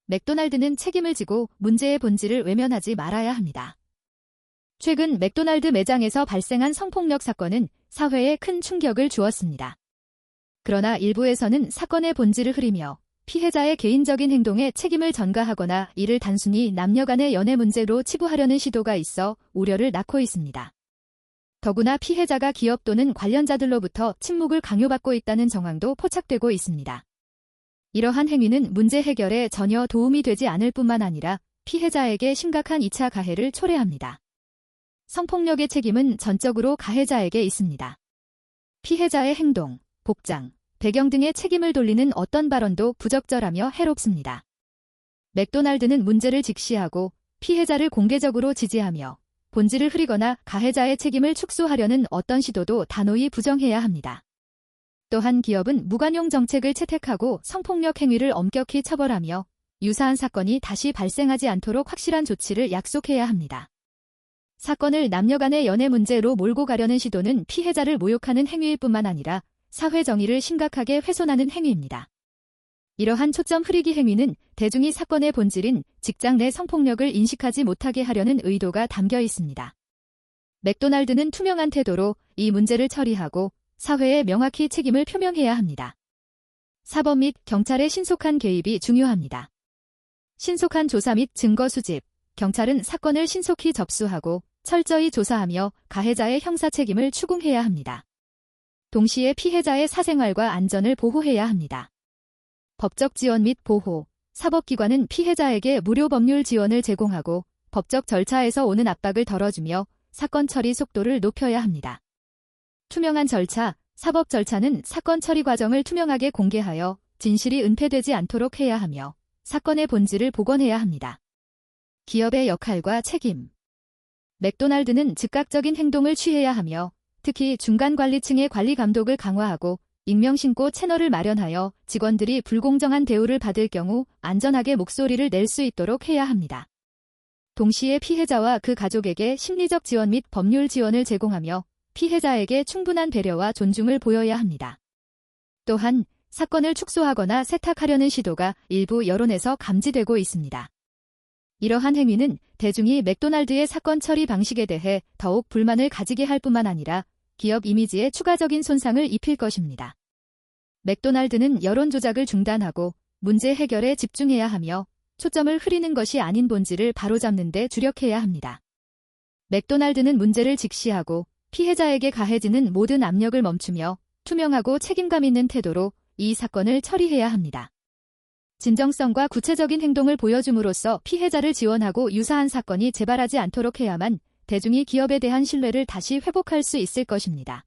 맥도날드는 책임을 지고 문제의 본질을 외면하지 말아야 합니다. 최근 맥도날드 매장에서 발생한 성폭력 사건은 사회에 큰 충격을 주었습니다. 그러나 일부에서는 사건의 본질을 흐리며 피해자의 개인적인 행동에 책임을 전가하거나 이를 단순히 남녀 간의 연애 문제로 치부하려는 시도가 있어 우려를 낳고 있습니다. 더구나 피해자가 기업 또는 관련자들로부터 침묵을 강요받고 있다는 정황도 포착되고 있습니다. 이러한 행위는 문제 해결에 전혀 도움이 되지 않을 뿐만 아니라 피해자에게 심각한 2차 가해를 초래합니다. 성폭력의 책임은 전적으로 가해자에게 있습니다. 피해자의 행동, 복장, 배경 등의 책임을 돌리는 어떤 발언도 부적절하며 해롭습니다. 맥도날드는 문제를 직시하고 피해자를 공개적으로 지지하며 본질을 흐리거나 가해자의 책임을 축소하려는 어떤 시도도 단호히 부정해야 합니다. 또한 기업은 무관용 정책을 채택하고 성폭력 행위를 엄격히 처벌하며 유사한 사건이 다시 발생하지 않도록 확실한 조치를 약속해야 합니다. 사건을 남녀 간의 연애 문제로 몰고 가려는 시도는 피해자를 모욕하는 행위일 뿐만 아니라 사회 정의를 심각하게 훼손하는 행위입니다. 이러한 초점 흐리기 행위는 대중이 사건의 본질인 직장 내 성폭력을 인식하지 못하게 하려는 의도가 담겨 있습니다. 맥도날드는 투명한 태도로 이 문제를 처리하고 사회에 명확히 책임을 표명해야 합니다. 사법 및 경찰의 신속한 개입이 중요합니다. 신속한 조사 및 증거 수집, 경찰은 사건을 신속히 접수하고 철저히 조사하며 가해자의 형사 책임을 추궁해야 합니다. 동시에 피해자의 사생활과 안전을 보호해야 합니다. 법적 지원 및 보호, 사법기관은 피해자에게 무료 법률 지원을 제공하고 법적 절차에서 오는 압박을 덜어주며 사건 처리 속도를 높여야 합니다. 투명한 절차, 사법 절차는 사건 처리 과정을 투명하게 공개하여 진실이 은폐되지 않도록 해야 하며 사건의 본질을 복원해야 합니다. 기업의 역할과 책임. 맥도날드는 즉각적인 행동을 취해야 하며 특히 중간 관리층의 관리 감독을 강화하고 익명 신고 채널을 마련하여 직원들이 불공정한 대우를 받을 경우 안전하게 목소리를 낼 수 있도록 해야 합니다. 동시에 피해자와 그 가족에게 심리적 지원 및 법률 지원을 제공하며 피해자에게 충분한 배려와 존중을 보여야 합니다. 또한 사건을 축소하거나 세탁하려는 시도가 일부 여론에서 감지되고 있습니다. 이러한 행위는 대중이 맥도날드의 사건 처리 방식에 대해 더욱 불만을 가지게 할 뿐만 아니라 기업 이미지에 추가적인 손상을 입힐 것입니다. 맥도날드는 여론 조작을 중단하고 문제 해결에 집중해야 하며 초점을 흐리는 것이 아닌 본질을 바로잡는 데 주력해야 합니다. 맥도날드는 문제를 직시하고 피해자에게 가해지는 모든 압력을 멈추며 투명하고 책임감 있는 태도로 이 사건을 처리해야 합니다. 진정성과 구체적인 행동을 보여줌으로써 피해자를 지원하고 유사한 사건이 재발하지 않도록 해야만 대중이 기업에 대한 신뢰를 다시 회복할 수 있을 것입니다.